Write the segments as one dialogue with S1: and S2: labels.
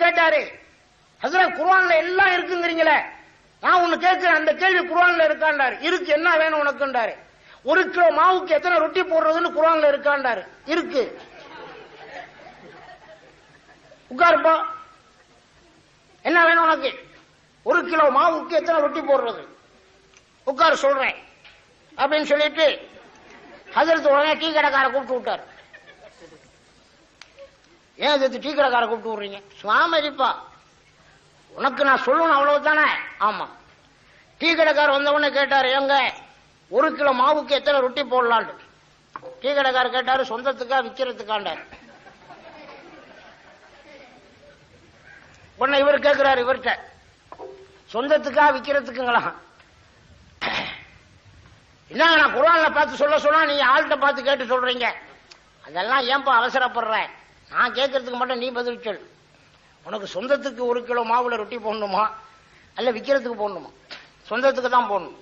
S1: கேட்டாரு, ஹஸ்ரத் குர்ஆன்ல எல்லாம் இருக்குங்கிறீங்களே, நான் ஒண்ணு கேட்கிறேன், அந்த கேள்வி குர்ஆன்ல இருக்காண்டாரு. இருக்கு, என்ன வேணும் உனக்குண்டாரு. 1 கிலோ மாவுக்கு எத்தனை ரொட்டி போடுறதுன்னு குர்ஆன்ல இருக்காண்டாரு. இருக்கு. உட்காருப்பா, என்ன வேணும் உனக்கு? 1 கிலோ மாவுக்கு எத்தனை ரொட்டி போடுறது? உட்காரு சொல்றேன் அப்படின்னு சொல்லிட்டு ஹஜரத் உடனே டீ கடைக்கார கூப்பிட்டு விட்டார். ஏன் இது டீ கடைக்கார கூப்பிட்டு விடுறீங்க? சுவாமிப்பா, உனக்கு நான் சொல்லணும் அவ்வளவுதானே? ஆமா. டீ கடைக்கார வந்த உடனே கேட்டாரு, எங்க 1 கிலோ மாவுக்கு எத்தனை ரொட்டி போடலான்னு. டீ கடைக்கார கேட்டாரு, சொந்தத்துக்கா விக்கிறதுக்காண்டாரு. உடனே இவர் கேட்கிறாரு இவர்கிட்ட, சொந்தத்துக்கா விக்கிறதுக்குங்களா? என்னங்க நான் குர்ஆன்ல பார்த்து சொல்ல நீ ஆள்கிட்ட பார்த்து கேட்டு சொல்றீங்க. அதெல்லாம் ஏன்பா அவசரப்படுற? நான் கேட்கறதுக்கு மட்டும் நீ பதில் சொல். உனக்கு சொந்தத்துக்கு 1 கிலோ மாவுல ரொட்டி போடணுமா அல்ல விக்கிறதுக்கு போடணுமா? சொந்தத்துக்கு தான் போடணும்.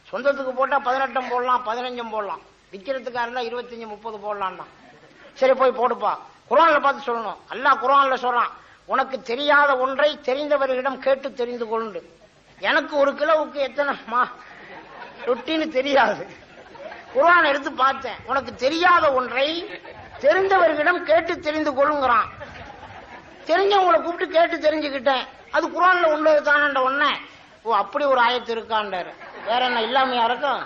S1: சொந்தத்துக்கு போட்டா 18 போடலாம், 15 போடலாம். விக்கிறதுக்கா இருந்தா 25, 30 போடலாம் தான். சரி போய் போடுப்பா. குர்ஆன்ல பார்த்து சொல்லணும். அல்லாஹ் குர்ஆன்ல சொல்றான், உனக்கு தெரியாத ஒன்றை தெரிந்தவர்களிடம் கேட்டு தெரிந்து கொண்டு. எனக்கு 1 கிலோவுக்கு எத்தனை ரொட்டின்னு தெரியாது. குர்ஆன் எடுத்து பார்த்தேன், உனக்கு தெரியாத ஒன்றை தெரிந்தவர்களிடம் கேட்டு தெரிந்து கொள்ளுங்கிறான். தெரிஞ்சவங்களை கூப்பிட்டு கேட்டு தெரிஞ்சுக்கிட்டேன். அது குர்ஆன்ல உள்ளது தானே. ஒன்ன ஓ அப்படி ஒரு ஆயத்து இருக்காண்டாரு. வேற என்ன இல்லாமையா இருக்கும்?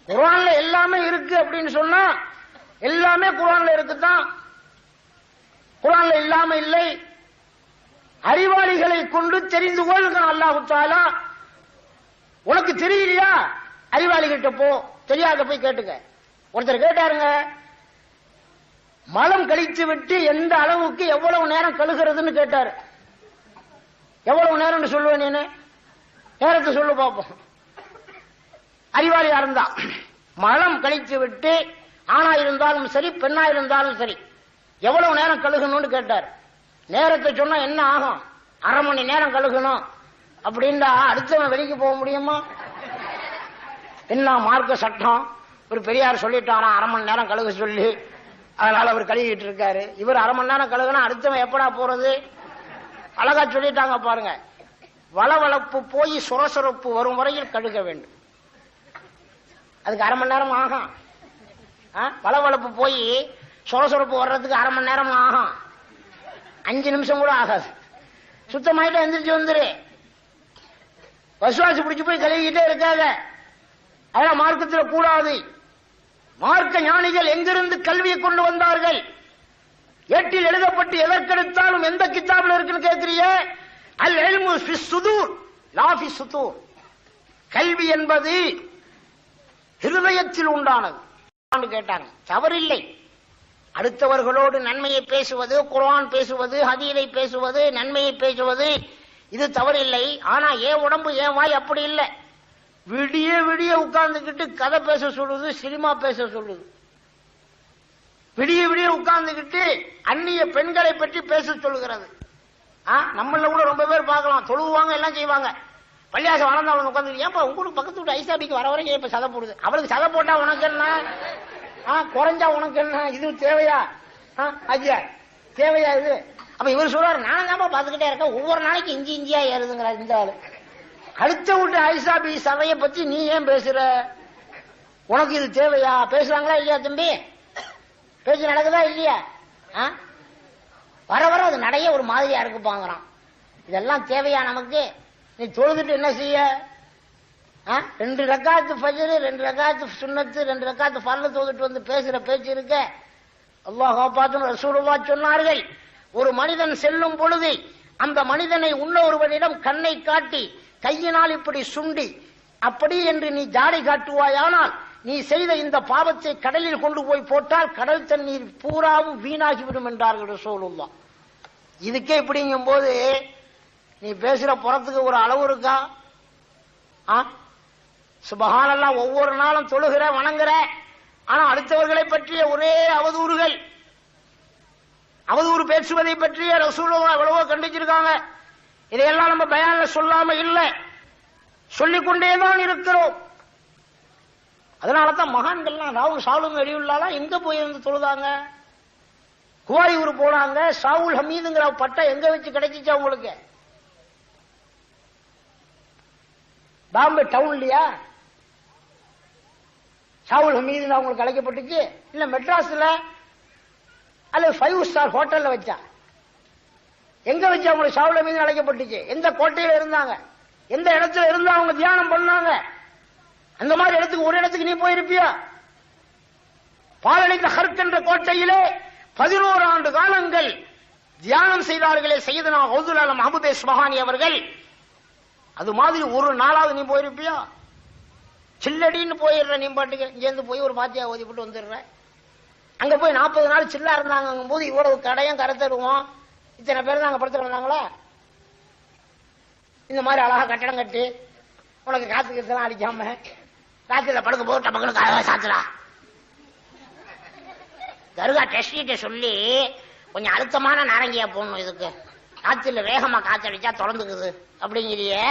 S1: குர்ஆன்ல எல்லாமே இருக்கு அப்படின்னு சொன்னா எல்லாமே குர்ஆன்ல இருக்குதான். குர்ஆன்ல இல்லாம இல்லை. அறிவாளிகளை கொண்டு தெரிந்து கொள்ளுங்க அல்லாஹ் தஆலா. உனக்கு தெரியலையா? அறிவாளிகிட்ட போ, தெரியாத போய் கேட்டுக்க. ஒருத்தர் கேட்டாருங்க, மலம் கழித்து விட்டு எந்த அளவுக்கு எவ்வளவு நேரம் கழுகிறதுன்னு கேட்டாரு. எவ்வளவு நேரம் சொல்லுவேன் நீ? நேரத்தை சொல்லு பார்ப்போம். அறிவாளியா இருந்தா மலம் கழித்து விட்டு ஆணா இருந்தாலும் சரி பெண்ணா இருந்தாலும் சரி எவ்வளவு நேரம் கழுகணும்னு கேட்டார். நேரத்தை சொன்னா என்ன ஆகும்? 1/2 மணி நேரம் கழுகணும் அப்படின்னா அடுத்தவன் வெளிக்கு போக முடியுமா? என்ன மார்க்க சட்டம்? ஒரு பெரியார் சொல்லிட்டாராம் 1/2 மணி நேரம் கழுக சொல்லி, அதனால அவர் கழுகிட்டு இருக்காரு. இவர் 1/2 மணி நேரம் கழுகுனா அடுத்தவன் எப்படா போறது? அழகா சொல்லிட்டாங்க பாருங்க. வளவளப்பு போய் சுரசுரப்பு வரும் வரையில் கழுக வேண்டும். அதுக்கு 1/2 மணி நேரம் ஆகும். வளவளப்பு போய் சுரசுரப்பு வர்றதுக்கு 1/2 மணி நேரம் ஆகும். 5 நிமிஷம் கூட ஆகாது. சுத்தமாயிட்டு எந்திரிச்சு வந்துரு. வசுவாசி பிடிச்சு போய் கழுவிக்கிட்டே இருக்காங்க. அதெல்லாம் மார்க்கத்தில் கூடாது. மார்க்க ஞானிகள் எங்கிருந்து கல்வியை கொண்டு வந்தார்கள்? ஏட்டில் எழுதப்பட்டு எதற்கெடுத்தாலும் எந்த கிதாபில் இருக்குன்னு கேட்கிறிய? அல் இல்மு ஃபி ஸுதூர் லா ஃபி ஸுதூர். கல்வி என்பது ஹிருதயத்தில் உண்டானது கேட்டாங்க. தவறில்லை. அடுத்தவர்களோடு நன்மையை பேசுவது, குர்ஆன் பேசுவது, ஹதீஸை பேசுவது, நன்மையை பேசுவது, இது தவறில்லை. ஆனா ஏன் உடம்பு ஏன் வாய் அப்படி இல்லை. விடிய விடிய உட்கார்ந்துக்கிட்டு கதை பேச சொல்லுது, சினிமா பேச சொல்லுது. விடிய விடிய உட்கார்ந்துக்கிட்டு அந்நிய பெண்களை பற்றி பேச சொல்லுகிறது. நம்மள கூட ரொம்ப பேர் பார்க்கலாம், தொழுவாங்க, எல்லாம் செய்வாங்க. பள்ளியாசம் வளர்ந்தவங்க உட்காந்து, ஏன்பா உங்களுக்கு பக்கத்து விட்டு ஐசாபிக்கு வர வரைக்கும் இப்ப சதை போடுது. அவளுக்கு சதை போட்டா உனக்கு என்ன? குறைஞ்சா உனக்கு என்ன? இது தேவையா? ஐயா தேவையா இது? அப்ப இவர் சொல்றாரு, நானும் தான் பாத்துக்கிட்டே இருக்கேன், ஒவ்வொரு நாளைக்கு இஞ்சி இஞ்சியா ஏறுதுங்கிறார் இந்த ஆளு. அடுத்த விட்டு ஐசாபி சபையை பத்தி நீ ஏன் பேசுற? உனக்கு இது தேவையா? பேசுறாங்களா இல்லையா தம்பி? பேச்சு நடக்குதா இல்லையா? வர வர அது நடைய ஒரு மாதிரியா இருக்கு பாங்கிறான். இதெல்லாம் தேவையா நமக்கு? நீ தொழுதுட்டு என்ன செய்ய? 2 ரக்காத்து ஃபஜ்ர், 2 ரக்காத்து சுன்னத்து, 2 ரக்காத்து ஃபர்து தொழுதுட்டு வந்து பேசுற பேச்சு இருக்க. அல்லாஹ் காப்பாத்தும் ரசூலுல்லாஹ் சொன்னார்கள், ஒரு மனிதன் செல்லும் பொழுது அந்த மனிதனை இன்னொருவனிடம் கண்ணை காட்டி கையினால் இப்படி சுண்டி அப்படி என்று நீ ஜாடை காட்டுவாயானால் நீ செய்த இந்த பாவத்தை கடலில் கொண்டு போய் போட்டால் கடல் தண்ணீர் பூராவும் வீணாகிவிடும் என்றார்கள் ரசூலுல்லாஹ். இதுக்கே இப்படிங்கும் போது நீ பேசுற புறத்துக்கு ஒரு அளவு இருக்கா? சுபஹானல்லாஹ், ஒவ்வொரு நாளும் தொழுகிற வணங்குற, ஆனா அடுத்தவர்களை பற்றிய ஒரே அவதூறுகள், அவதூறு பேசுவதை பற்றிய ரசூலுல்லாஹ் எவ்வளவோ கண்டிச்சிருக்காங்க. இதையெல்லாம் நம்ம பயான்ல சொல்லாம இல்லை, சொல்லிக்கொண்டேதான் இருக்கிறோம். அதனாலதான் மகான்கள்லாம் ராவு சாலுங்க எளியுள்ளாலாம் எங்க போய் இருந்து தொழுதாங்க? குவாரியூர் போனாங்க. ஷாவுல் ஹமீதுங்கிற பட்டம் எங்க வச்சு கிடைச்சிச்சு அவங்களுக்கு? பாம்பே டவுன்லயா ஷாவுல் ஹமீது அவங்களுக்கு அழைக்கப்பட்டுச்சு? இல்ல மெட்ராஸ்ல அல்லது 5 ஸ்டார் ஹோட்டல்ல வச்சா? எங்க வச்சு அவங்களுக்கு ஷாவுல் ஹமீது அழைக்கப்பட்டுச்சு? எந்த கோட்டையில இருந்தாங்க? எந்த இடத்துல இருந்தா அவங்க தியானம் பண்ணாங்க? அந்த மாதிரி இடத்துக்கு ஒரு இடத்துக்கு நீ போயிருப்பியா? பாலடைந்த ஹர்க் என்ற கோட்டையிலே 11 ஆண்டு காலங்கள் தியானம் செய்தார்களே சையதுனா கௌசுல் ஆலம் மஹ்மூத் இஸ்ஃபஹானி அவர்கள். அது மாதிரி ஒரு நாளாவது நீ போயிருப்பியா? சில்லடின்னு போயிடுற நீ பாட்டுக்கு. இங்கேருந்து போய் ஒரு பாத்தியா ஓதி போட்டு வந்துடுற. அங்க போய் 40 நாள் சில்லா இருந்தாங்க போது இவ்வளவு கடையும் கரைத்தருவோம். இத்தனை பேர் நாங்க படுத்துட்டு வந்தாங்களா? இந்த மாதிரி அழகா கட்டடம் கட்டி உனக்கு காத்து கீத்தெல்லாம் அடிக்காம ராத்திரில படுக்க போது டபக்குன்னு கதவை சாத்துறா. தர்கா டெஸ்டிட்ட சொல்லி கொஞ்சம் அழுத்தமான நாரங்கியா போடணும், இதுக்கு காத்துல வேகமா காத்தடிச்சா தொடர்ந்துக்குது அப்படிங்கிறியே.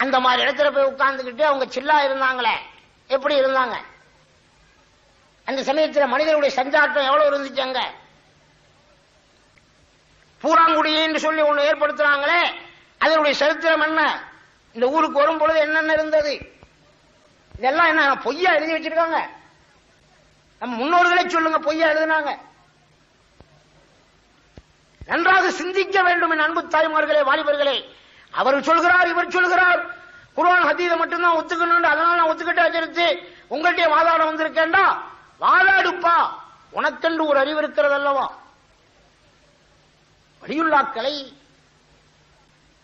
S1: அந்த மாதிரி இடத்துல போய் உட்கார்ந்துக்கிட்டு அவங்க சில்லா இருந்தாங்களே, எப்படி இருந்தாங்க? அந்த சமயத்தில் மனிதனுடைய சஞ்சாட்டம் எவ்வளவு இருந்துச்சு அங்க? பூராங்குடின்னு சொல்லி ஒண்ணு ஏற்படுத்துறாங்களே, அதனுடைய சரித்திரம் என்ன? இந்த ஊருக்கு வரும் பொழுது என்னென்ன இருந்தது? இதெல்லாம் என்ன பொய்யா எழுதி வச்சிருக்காங்க? நம்ம முன்னோர்களே சொல்லுங்க, பொய்யா எழுதினாங்க. நன்றாக சிந்திக்க வேண்டும் என் அன்பு தாய்மார்களே, வாலிபர்களே. அவர் சொல்கிறார், இவர் சொல்கிறார், குர்ஆன் ஹதீஸை மட்டும்தான் ஒத்துக்கணும், அதனால நான் ஒத்துக்கிட்டு வச்சிருச்சு உங்கள்கிட்ட வாதாட வந்திருக்கேன்டா. வாதாடுப்பா, உனக்கென்று ஒரு அறிவு இருக்கிறது அல்லவா? வலியுல்லாக்களை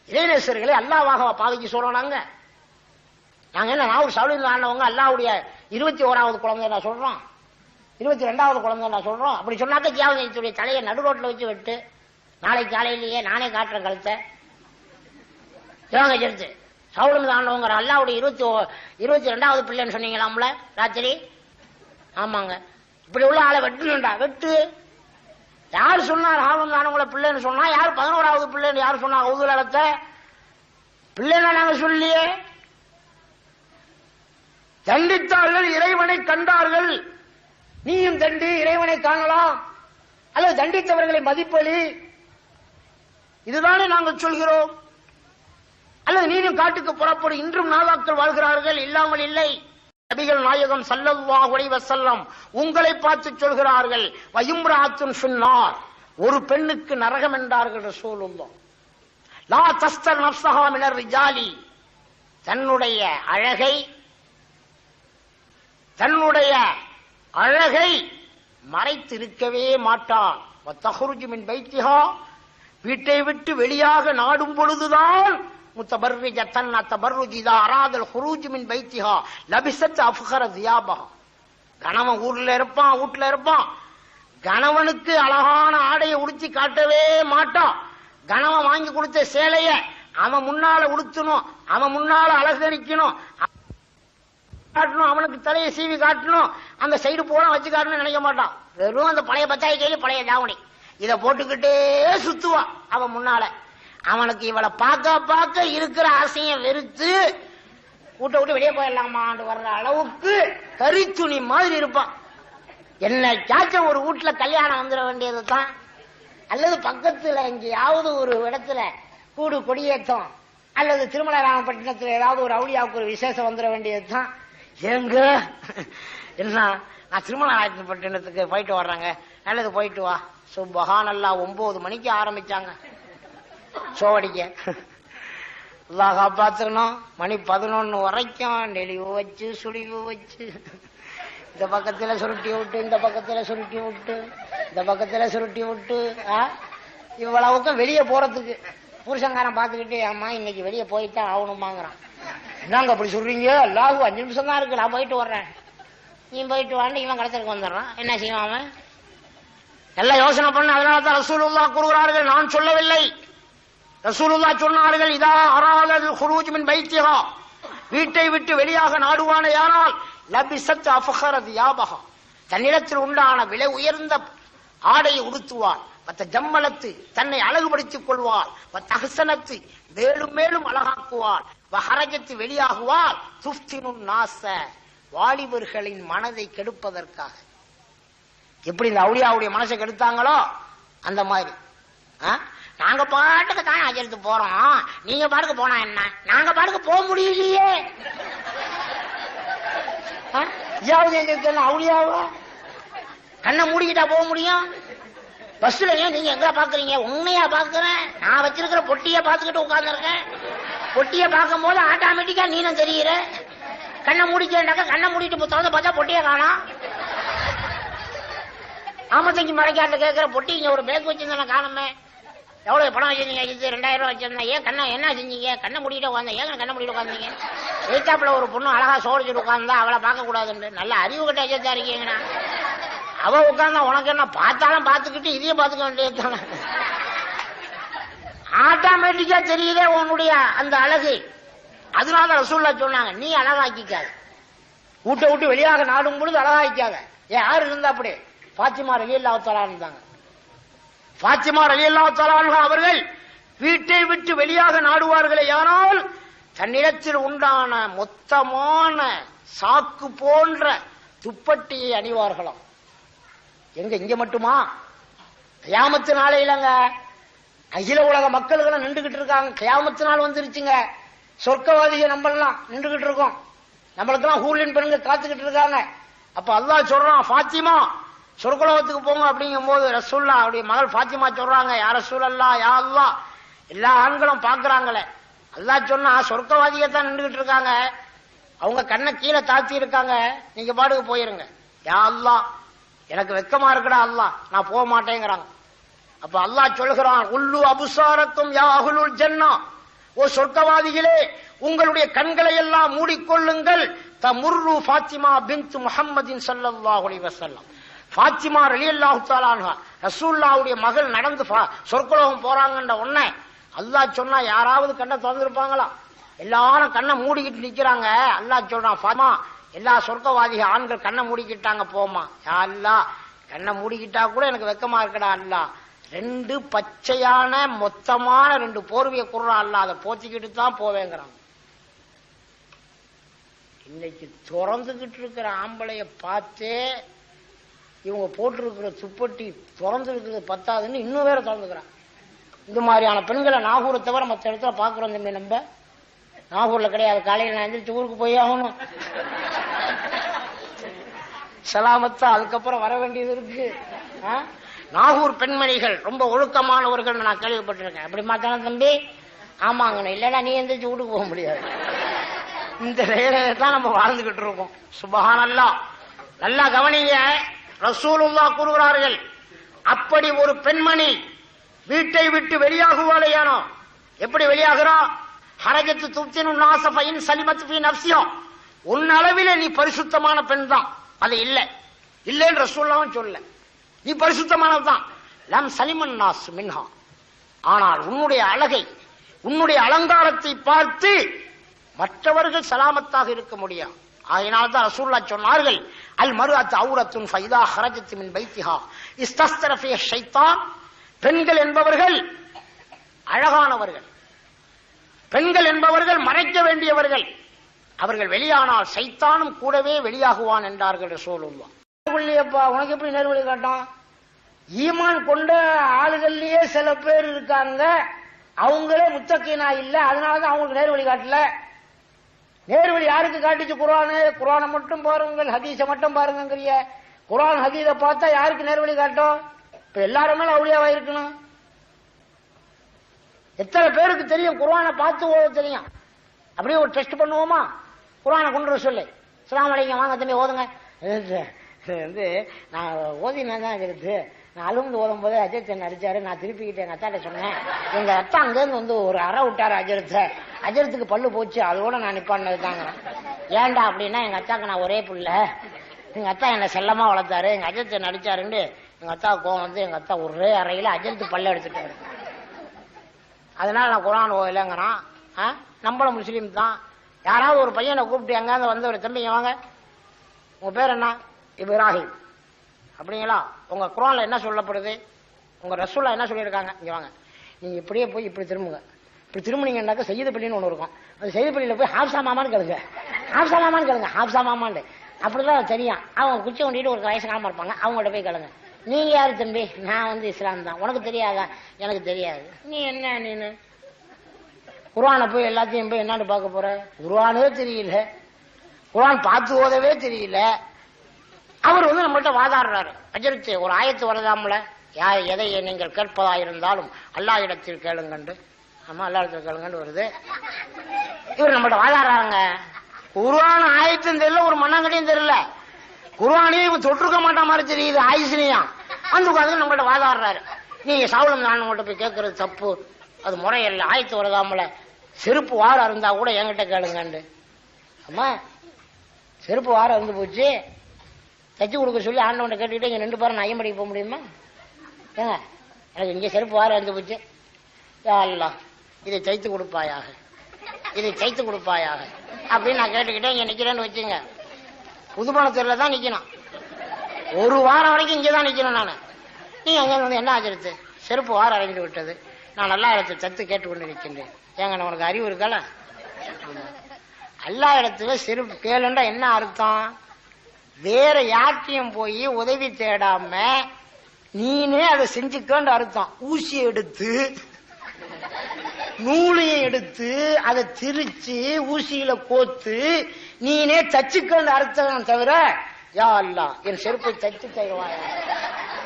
S1: இறைநேசர்களை அல்லாஹ்வாக பாவிக்க சொல்றாங்க. நாங்க என்ன நான் ஒரு சவுலில் ஆனவங்க அல்லாஹ்வுடைய 21வது குழந்தை நான் சொல்றோம், 22வது குழந்தை நான் சொல்றோம். அப்படி சொன்னாக்க ஜியாவுடைய தலையை நடு ரோட்ல வச்சு விட்டு நாளைக்கு காலையிலேயே நானே காட்டுறேன் கழுத்தை ஜெயிச்சு சவுலில் ஆனவங்க அல்லாஹ்வுடைய 22வது பிள்ளைன்னு சொன்னீங்களாம்ல ராத்திரி. ஆமாங்க, இப்படி உள்ள ஆளை வெட்டணும்டா, வெட்டு. யார் சொன்னார் ஆளும் ஆனவங்கள பிள்ளைன்னு சொன்னா? யார் 11வது பிள்ளைன்னு யார் சொன்னா? கௌதுலத்தை பிள்ளைன்னா நாங்க சொல்லியே. தண்டித்தார்கள், இறைவனை கண்டார்கள். நீயும் தண்டி இறைவனை காணலாம், அல்லது தண்டித்தவர்களை மதிப்பளி. இதுதானே நாங்கள் சொல்கிறோம். அல்லது நீனும் காட்டுக்கு புறப்படும். இன்றும் நாதாக்கள் வாழ்கிறார்கள், இல்லாமல் இல்லை. நபிகள் நாயகம் ஸல்லல்லாஹு அலைஹி வஸல்லம் உங்களை பார்த்து சொல்கிறார்கள், வயும்ராத்துன் ஃபின்னார், ஒரு பெண்ணுக்கு நரகம் என்றார்கள் ரசூலுல்லாஹ். லா தஸ்தர் நஃப்ஸஹா மினர் ரிஜாலி, தன்னுடைய அழகை மறைத்திருக்கவே மாட்டான். வத்தஹ்ருஜு மின் பைத்திஹா, வீட்டை விட்டு வெளியாக நாடும் பொழுதுதான் முத்தபர்ரிஜத்தன் தபர்ருஜ் இதா அராதல் ஹுரூஜ் மின் பைத்திஹா லபிஸத் அஃகர தியாபஹா. கணவன் ஊர்ல இருப்பான், வீட்டுல இருப்பான். கணவனுக்கு அழகான ஆடையை உடுத்தி காட்டவே மாட்டான். கணவன் வாங்கி கொடுத்த சேலைய அவன் முன்னால உடுத்தணும், அவன் முன்னால அலங்கரிக்கணும், காட்டணும், அவனுக்கு தலையை சீவி காட்டணும், அந்த சைடு போனா வச்சு காட்டணும்னு நினைக்க மாட்டான். வெறும் அந்த பழைய பச்சாய் கையில பழைய தாவணி இதை போட்டுக்கிட்டே சுத்துவான் அவன் முன்னால. அவனுக்கு இவளை பார்க்க இருக்கிற ஆசையை வெறுத்து வீட்டை விட்டு வெளியே போயிடலாமான்னு வர்ற அளவுக்கு கரித்துணி மாதிரி இருப்பான். என்னைக்காச்சும் ஒரு வீட்டுல கல்யாணம் வந்துட வேண்டியது தான், அல்லது பக்கத்துல எங்கேயாவது ஒரு இடத்துல கூடு கொடியேற்றம், அல்லது திருமலராமப்பட்டினத்துல ஏதாவது ஒரு அவுளியாவுக்கு ஒரு விசேஷம் வந்துட வேண்டியது தான். எங்க என்ன நான் திருமலராமப்பட்டினத்துக்கு போயிட்டு வர்றாங்க, நல்லது போயிட்டு வா. சுப்ஹானல்லாஹ் 9 மணிக்கு ஆரம்பிச்சாங்க சோடிக்க. அல்லாஹ் காப்பாத்தணும். மணி 11 வரைக்கும் நெளிவு வச்சு சுழிவு வச்சு இந்த பக்கத்துல சுருட்டி விட்டு, இந்த பக்கத்துல சுருட்டி விட்டு, இந்த பக்கத்துல சுருட்டி விட்டு, இவ்வளவுக்கும் வெளியே போறதுக்கு புருஷங்காரன் பார்த்துக்கிட்டு, அம்மா இன்னைக்கு வெளியே போயிட்டான் ஆகணுமாங்கிறான். என்னங்க அப்படி சொல்றீங்க? அல்லாஹ் 5 நிமிஷம் தான் இருக்கு, நான் போயிட்டு வர்றேன், நீ போயிட்டு வான்னு இவன் கடத்தலுக்கு வந்துடுறான். என்ன செய்வான் அவன்? எல்லாம் யோசனை பண்ண. அதனாலதான் ரசூலுல்லாஹ் கூறுகிறார்கள், நான் சொல்லவில்லை, ரசூலுல்லாஹ் சொன்னார்கள், இதா அராதல் ஹுரூஜ் மின் பைத்திஹா, வீட்டை விட்டு வெளியாக நாடுவான யாரால் லபிஸத் அஃகர தியாபஹா, தன்னிடத்தில் உண்டான விலை உயர்ந்த ஆடையை உடுத்துவாள். மற்ற ஜம்மலத்து, தன்னை அழகுபடுத்திக் கொள்வாள். மத்தஹசனத்து, மேலும் மேலும் அழகாக்குவாள். வஹரஜத்து, வெளியாகுவாள். துஃப்தினுன் நாஸ, வாலிபர்களின் மனதை கெடுப்பதற்காக. எப்படி இந்த அவுளியாவுடைய மனசை கெடுத்தாங்களோ அந்த மாதிரி. நாங்க பாட்டுக்கு தான் அஜர்த்து போறோம், நீங்க பாட்டுக்கு போனா என்ன, நாங்க பாட்டுக்கு போக முடியலையே. அவுளியாவா கண்ணை மூடிக்கிட்டா போக முடியும்? பஸ்ல ஏன் நீங்க எங்க பாக்குறீங்க? உண்மையா பாக்குறேன். நான் வச்சிருக்கிற பொட்டிய பாத்துக்கிட்டு உட்கார்ந்து இருக்கேன். பொட்டிய பார்க்கும் போது ஆட்டோமேட்டிக்கா நீனும் தெரியுற. கண்ணை மூடிக்கா, கண்ணை மூடிட்டு புத்தகத்தை பார்த்தா பொட்டிய காணோம். ஆமத்தங்கி மறைக்காட்டு கேட்கிற பொட்டி இங்க ஒரு பேக் வச்சிருந்தேன் காணுமே. எவ்வளவு பணம் வச்சிருந்தீங்க? இது 2000 ரூபாய் வச்சிருந்தேன். ஏன் கண்ணை என்ன செஞ்சீங்க? கண்ணை மூடிட்டு உட்காந்தேன். ஏன் கண்ணை மூடிட்டு உட்காந்தீங்க? எய்தாப்புல ஒரு பொண்ணு அழகா சோடிச்சுட்டு உட்கார்ந்தா அவளை பார்க்க கூடாதுன்னு நல்ல அறிவு கட்ட அஜர்த்தா இருக்கீங்கண்ணா. அவ உட்கார்ந்தா உனக்கு என்ன, பார்த்தாலும் பார்த்துக்கிட்டு இதையும் பார்த்துக்க வேண்டியது. ஆட்டோமேட்டிக்கா தெரியுதே உன்னுடைய அந்த அழகு. அதனால ரசூலுல்லாஹ் சொன்னாங்க, நீ அழகாக்கிக்காத, வீட்டை விட்டு வெளியாக நாடும் பொழுது அழகாக்கிக்காத. யாரு இருந்தா அப்படி? பாத்திமா ரலியல்லாஹு தஆலா இருந்தாங்க. பாத்திமா ரலியல்லாஹு தஆலா அவர்கள் வீட்டை விட்டு வெளியாக நாடுவார்களே ஆனால் தன்னிடத்தில் உண்டான மொத்தமான சாக்கு போன்ற துப்பட்டியை அணிவார்களாம். எங்க இங்க மட்டுமா? கியாமத்து நாளையிலங்க அகில உலக மக்கள்களும் நின்றுகிட்டு இருக்காங்க. கியாமத்து நாள் வந்துருச்சுங்க. சொர்க்கவாதிக நம்மளாம் நின்றுகிட்டு இருக்கோம். நம்மளுக்கெல்லாம் ஹூலின் பெண்கள் காத்துக்கிட்டு இருக்காங்க. அப்ப அல்லாஹ் சொல்றான், ஃபாத்திமா சொர்க்கலோகத்துக்கு போங்க அப்படிங்கும் போது ரசூலுல்லாஹ் அவருடைய மகள் ஃபாத்திமா சொல்றாங்க, யா ரசூலல்லாஹ், யா அல்லாஹ், எல்லா ஆண்களும் பாக்குறாங்களே. அல்லாஹ் சொன்னா சொர்க்கவாதியத்தான் நின்றுகிட்டு இருக்காங்க, அவங்க கண்ணை கீழே தாழ்த்தி இருக்காங்க, நீங்க பாட்டுக்கு போயிருங்க. யா அல்லாஹ், எனக்கு வெக்கமா இருக்குடா அல்லாஹ், நான் போக மாட்டேங்கிறாங்க. அப்ப அல்லாஹ் சொல்லுகிறான், உள்ளு அபுசாரக்கும் யா அஹ்லுல் ஜன்னா, ஓ சொர்க்கவாதிகளே உங்களுடைய கண்களை எல்லாம் மூடிக்கொள்ளுங்கள். தமுர்ரு ஃபாத்திமா பின்த் முஹம்மதின் ஸல்லல்லாஹு அலைஹி வஸல்லம். ஃபாத்திமா ரலியல்லாஹு தஆலா அன்ஹா ரசூலுல்லாஹ்வுடைய மகள் நடந்து சொர்க்கலோகம் போறாங்கன்ற உடனே அல்லாஹ் சொன்னா யாராவது கண்ணை திறந்திருப்பாங்களா? எல்லாரும் கண்ணை மூடிக்கிட்டு நிக்கிறாங்க. அல்லாஹ் சொல்றான், ஃபாத்திமா எல்லா சொர்க்கவாதிக ஆண்கள் கண்ணை மூடிக்கிட்டாங்க, போமா. யா அல்லாஹ், கண்ணை மூடிக்கிட்டா கூட எனக்கு வெக்கமா இருக்கடா அல்லாஹ், 2 பச்சையான மொத்தமான 2 போர்வையை குர்றா அல்லாஹ், அதை போத்திக்கிட்டு தான் போவேங்கிறாங்க. இன்னைக்கு திறந்துகிட்டு இருக்கிற ஆம்பளைய பார்த்தே இவங்க போட்டிருக்கிற துப்பட்டி திறந்து இருக்கிறது பத்தாதுன்னு இன்னும் வேற திறந்துக்கிறான். இந்த மாதிரியான பெண்களை நாகூரை தவிர மற்ற இடத்துல பாக்குறோம். தம்பி நம்ம நாகூர்ல கிடையாது. காலையில் நான் எந்திரிச்சு ஊருக்கு போய் ஆகணும், சலாமத்தா அதுக்கப்புறம் வர வேண்டியது இருக்கு. நாகூர் பெண்மணிகள் ரொம்ப ஒழுக்கமானவர்கள் நான் கேள்விப்பட்டிருக்கேன். அப்படி மாத்தான தம்பி? ஆமாங்கண்ணா. இல்லைன்னா நீ எந்திரிச்சு வீட்டுக்கு போக முடியாது. இந்த வேலையை தான் நம்ம வாழ்ந்துகிட்டு இருக்கோம். சுப்ஹானல்லாஹ். நல்லா கவனிங்க, ரசூலுல்லாஹ் கூறுகிறார்கள், அப்படி ஒரு பெண்மணி வீட்டை விட்டு வெளியாகுவாளையானோ, எப்படி வெளியாகிறோம்? ஹரஜத்து துப்தினு நாசஃபைன் சலிமத் ஃபீ நஃப்ஸிஹா, உன் அளவிலே நீ பரிசுத்தமான பெண் தான், அது இல்லை இல்லைன்னு ரசூலுல்லாஹ் சொல்ல, நீ பரிசுத்தமானதுதான். லம் சலிமன் நாஸ் மின்ஹா, ஆனால் உன்னுடைய அழகை உன்னுடைய அலங்காரத்தை பார்த்து மற்றவர்கள் சலாமத்தாக இருக்க முடியாது. ஆகையினால்தான் ரசூலுல்லாஹ் சொன்னார்கள், அல் மர்அத்து அவுரத்துன் ஃபைதா ஹரஜத் மின் பைத்திஹா இஸ்தஸ்தர ஃபீஹ ஷைத்தான். பெண்கள் என்பவர்கள் அழகானவர்கள், பெண்கள் என்பவர்கள் மறைக்க வேண்டியவர்கள், அவர்கள் வெளியானால் சைத்தானும் கூடவே வெளியாகுவான் என்றார்கள் ரசூலுல்லாஹ். உனக்கு எப்படி நேர்வழி காட்டும்? ஈமான் கொண்ட ஆளுகள்லயே சில பேர் இருக்காங்க, அவங்களே முத்தக்கீனா இல்ல, அதனாலதான் அவங்களுக்கு நேர்வழி காட்டல. நேர்வழி யாருக்கு காட்டிச்சு? குர்ஆனை மட்டும் பாருங்கள், ஹதீஸை மட்டும் பாருங்க. குர்ஆன் ஹதீஸை பார்த்தா யாருக்கு நேர்வழி காட்டும்? இப்ப எல்லாருமே அவுளியாவா இருக்கணும்? எத்தனை பேருக்கு தெரியும் குர்ஆனை பார்த்து ஓத தெரியும்? அப்படியே ஒரு டெஸ்ட் பண்ணுவோமா? குர்ஆனை கொண்டு வர சொல்லு, அஸ்ஸலாமு அலைக்கும், வாங்க தம்பி ஓதுங்க. வந்து நான் ஓதினா தான் இருக்கு. நான் அலுந்து ஓதும் போது அஜித் என்ன அடிச்சாரு, நான் திருப்பிக்கிட்டு எங்க அத்தாட்ட சொன்னேன், எங்க அத்தா அங்கேருந்து வந்து ஒரு அறை விட்டாரு அஜரத்தை, அஜரத்துக்கு பல்லு போச்சு, அதோட நான் நிப்பான்னு தாங்க. ஏன்டா அப்படின்னா, எங்க அத்தாக்கு நான் ஒரே புள்ள, எங்க அத்தா என்ன செல்லமா வளர்த்தாரு, எங்க அஜரத்தை என்ன அடிச்சாருன்னு எங்க அத்தா கோவம் வந்து எங்க அத்தா ஒரே அறையில அஜரத்துக்கு பல்ல எடுத்துட்டாரு. அதனால நான் குர்ஆன் ஓதலைங்கிறான். நம்மளும் முஸ்லீம் தான். யாராவது ஒரு பையனை கூப்பிட்டு எங்காவது வந்து ஒரு தம்பிங்க வாங்க, உங்க பேர் என்ன? இப்ராஹிம். அப்படிங்களா? உங்க குர்ஆன்ல என்ன சொல்லப்படுது? உங்க ரசூலுல்லாஹ் என்ன சொல்லியிருக்காங்க? இங்க வாங்க, நீங்க இப்படியே போய் இப்படி திரும்புங்க. இப்படி திரும்பினீங்கன்னாக்க செய்யது பள்ளின்னு ஒண்ணு இருக்கும். அந்த செய்யது பள்ளியில போய் ஹாப்சா மாமான்னு கேளுங்க, ஹாப்சா மாமான்னு கேளுங்க, ஹாப்சா மாமான்னு. அப்படிதான் தெரியும். அவங்க குச்சி கொண்டிட்டு ஒரு வயசுக்காம இருப்பாங்க. அவங்கள்ட்ட போய் கேளுங்க, நீங்க யாரு தம்பி? நான் வந்து இஸ்லாம் தான். உனக்கு தெரியாதா? எனக்கு தெரியாது. நீ என்ன நீனு குர்ஆனை போய் எல்லாத்தையும் போய் என்னன்னு பார்க்க போற? குர்ஆனே தெரியல, குர்ஆன் பார்த்து ஓதவே தெரியல. அவர் வந்து நம்மள்ட்ட வாதாடுறாரு. அஜரித்து ஒரு ஆயத்து வரதாமல, யார் எதை நீங்கள் கேட்பதா இருந்தாலும் அல்லாஹ் இடத்தில் கேளுங்கண்டு. ஆமா, அல்லாஹ் இடத்தில் கேளுங்கன்னு வருது. இவர் நம்மள்ட்ட வாதாடுறாங்க. குர்ஆன் ஆயத்தும் தெரியல, ஒரு மண்ணாங்கட்டியும் தெரியல. குர்ஆனையும் இவன் தொட்டிருக்க மாட்டா மாதிரி தெரியுது. ஆயுசினியா அந்த உட்காந்து நம்மள்ட்ட வாதாடுறாரு. நீங்க சாவலம் நான் உங்கள்ட்ட போய் கேட்கறது தப்பு, அது முறையல்ல. ஆயத்து வரதாமல செருப்பு வாரம் இருந்தா கூட என்கிட்ட கேளுங்கண்டு. அம்மா செருப்பு வாரம் இருந்து போச்சு, தச்சு கொடுக்க சொல்லி ஆண்டவன்ட்ட கேட்டுக்கிட்டு இங்க 2 பேரும் நான் ஐயம்படிக்கு போக முடியுமா? ஏங்க எனக்கு இங்க செருப்பு வாரம் இருந்து போச்சு, யா அல்லாஹ் இதை தைத்து கொடுப்பாயாக, இதை தைத்து கொடுப்பாயாக அப்படின்னு நான் கேட்டுக்கிட்டே இங்க நிக்கிறேன்னு வச்சுங்க. புதுமணத்தூர்ல தான் நிக்கணும். 1 வாரம் வரைக்கும் இங்கதான் நிக்கணும் நானு. நீங்க அங்க வந்து என்ன ஆச்சரித்து செருப்பு வாரம் அடைந்து விட்டது, நான் நல்லா இடத்துல தத்து கேட்டுக்கொண்டு நிற்கின்றேன். ஏங்க உனக்கு அறிவு இருக்கல? எல்லா இடத்துல செருப்பு கேளுண்டா என்ன அர்த்தம்? வேற யார்கிட்டையும் போய் உதவி தேடாம நீனே அதை செஞ்சுக்கன்னு அர்த்தம். ஊசி எடுத்து நூலையும் எடுத்து அதை திரிச்சு ஊசியில கோத்து நீனே தச்சுக்கன்னு அர்த்தம் தவிர, யா அல்லாஹ் என் செருப்பை தச்சு தருவாயா,